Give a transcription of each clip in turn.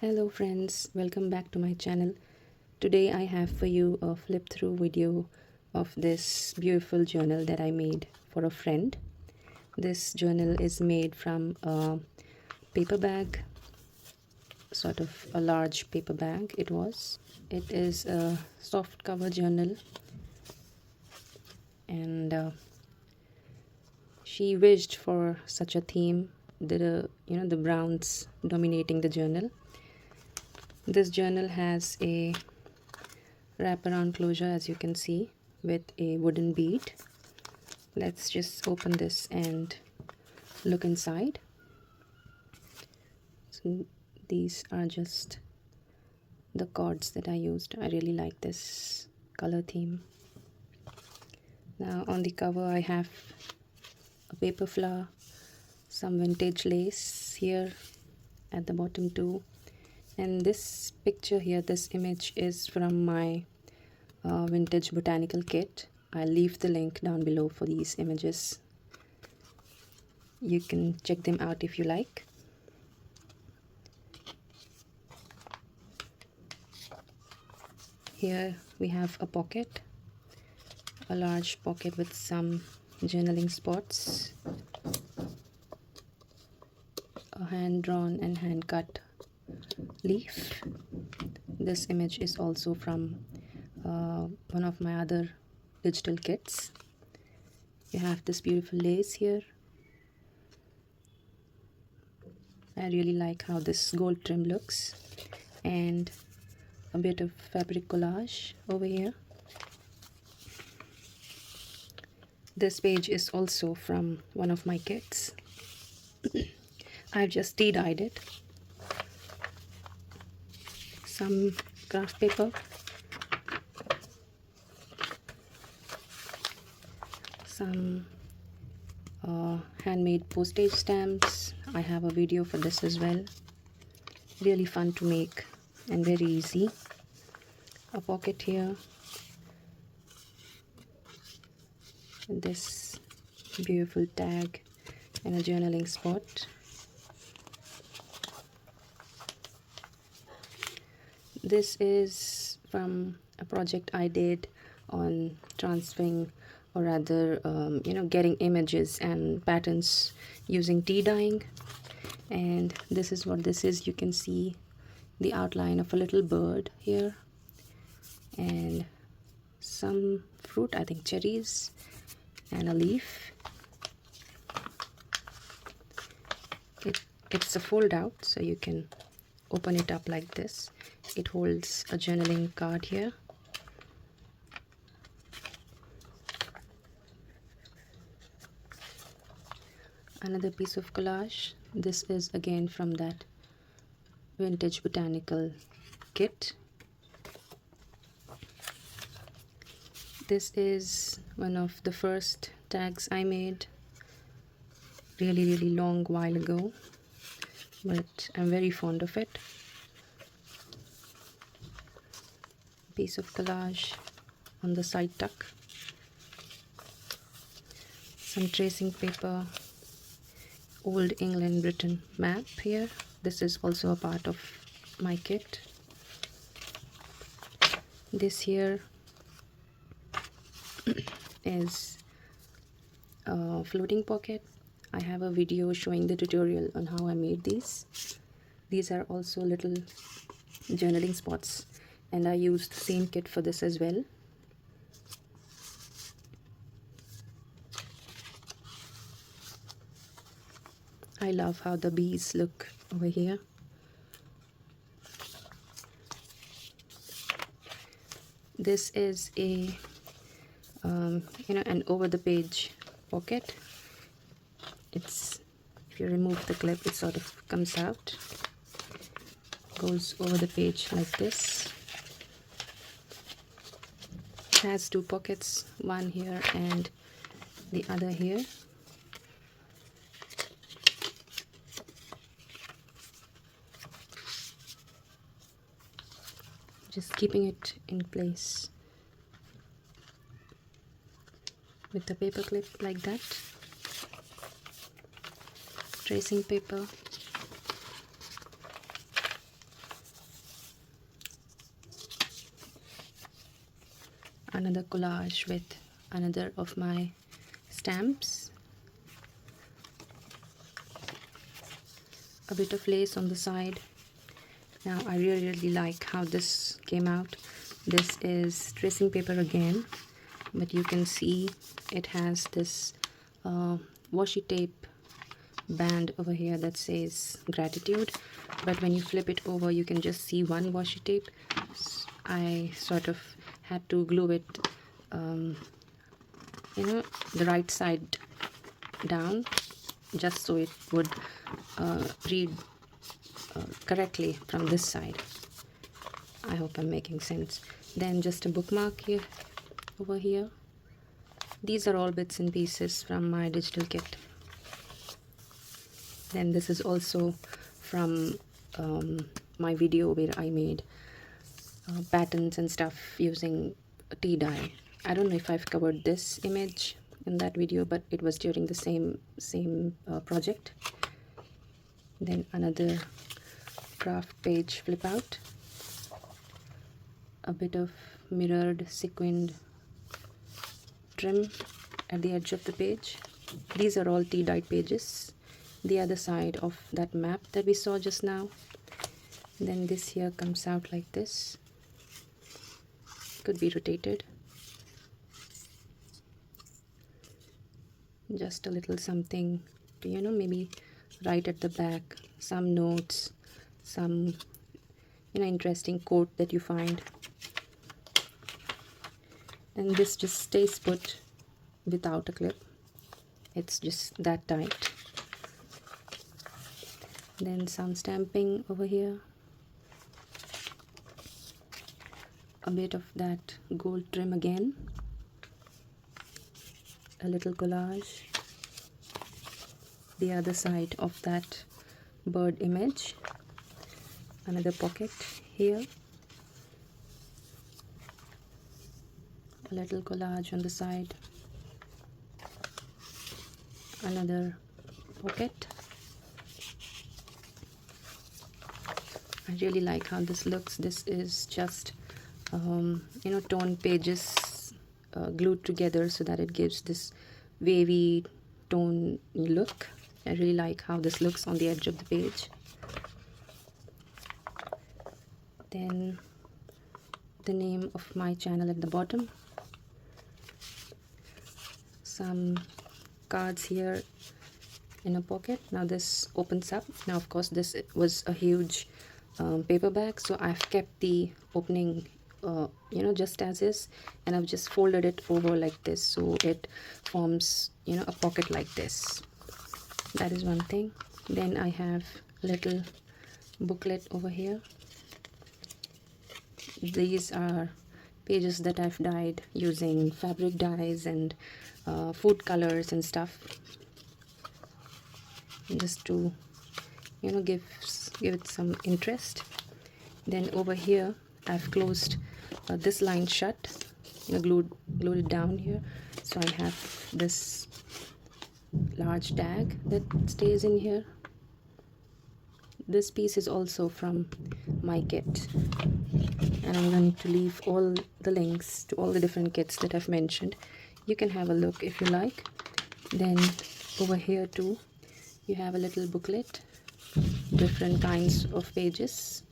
Hello friends, welcome back to my channel. Today I have for you a flip through video of this beautiful journal that I made for a friend. This journal is made from a paper bag, sort of a large paper bag it was. It is a soft cover journal and she wished for such a theme, the browns dominating the journal. This journal has a wraparound closure, as you can see, with a wooden bead. Let's just open this and look inside. So these are just the cards that I used. I really like this color theme. Now on the cover I have a paper flower, some vintage lace here at the bottom too. And this picture here, this image is from my vintage botanical kit. I'll leave the link down below for these images. You can check them out if you like. Here we have a pocket, a large pocket with some journaling spots, a hand-drawn and hand-cut leaf. This image is also from one of my other digital kits. You have this beautiful lace here. I really like how this gold trim looks, and a bit of fabric collage over here. This page is also from one of my kits. I've just tea-dyed it. Some craft paper, some handmade postage stamps. I have a video for this as well. Really fun to make and very easy. A pocket here, and this beautiful tag and a journaling spot. This is from a project I did on transferring, or rather getting images and patterns using tea dyeing. And this is what this is. You can see the outline of a little bird here and some fruit, I think cherries, and a leaf. It's a fold out, so you can open it up like this. It holds a journaling card here. Another piece of collage. This is again from that vintage botanical kit. This is one of the first tags I made really long while ago, but I'm very fond of it. Piece of collage on the side tuck, some tracing paper, Old England Britain map here. This is also a part of my kit. This here is a floating pocket. I have a video showing the tutorial on how I made these. These are also little journaling spots, and I used the same kit for this as well. I love how the bees look over here. This is a an over the page pocket. It's, if you remove the clip, it sort of comes out, goes over the page like this. It has two pockets, one here and the other here. Just keeping it in place with the paper clip like that. Tracing paper, another collage with another of my stamps, a bit of lace on the side. Now I really like how this came out. This is tracing paper again, but you can see it has this washi tape band over here that says gratitude, but when you flip it over you can just see one washi tape. I sort of had to glue it the right side down just so it would read correctly from this side. I hope I'm making sense. Then just a bookmark here over here. These are all bits and pieces from my digital kit. Then this is also from my video where I made patterns and stuff using tea dye. I don't know if I've covered this image in that video, but it was during the same project. Then another craft page flip out, a bit of mirrored sequined trim at the edge of the page. These are all tea dyed pages, the other side of that map that we saw just now. Then this here comes out like this, could be rotated. Just a little something to, maybe write at the back, some notes, some interesting quote that you find. And this just stays put without a clip, it's just that tight. Then some stamping over here, a bit of that gold trim again, a little collage, the other side of that bird image, another pocket here, a little collage on the side, another pocket. I really like how this looks. This is just torn pages glued together so that it gives this wavy tone look. I really like how this looks on the edge of the page. Then the name of my channel at the bottom, some cards here in a pocket. Now this opens up. Now of course this was a huge paperback, so I've kept the opening just as is, and I've just folded it over like this so it forms a pocket like this. That is one thing. Then I have a little booklet over here. These are pages that I've dyed using fabric dyes and food colors and stuff, just to give it some interest. Then over here I've closed this line shut, glued it down here, so I have this large tag that stays in here. This piece is also from my kit, and I'm going to leave all the links to all the different kits that I've mentioned. You can have a look if you like. Then over here too you have a little booklet, different kinds of pages.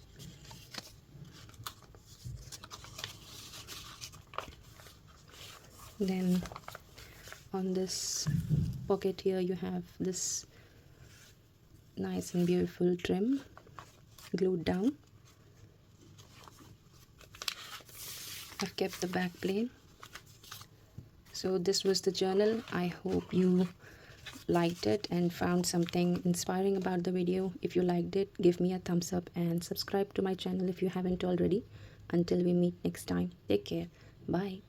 Then on this pocket here you have this nice and beautiful trim glued down. I've kept the back plain. So this was the journal. I hope you liked it and found something inspiring about the video. If you liked it, give me a thumbs up and subscribe to my channel if you haven't already. Until we meet next time, take care. Bye.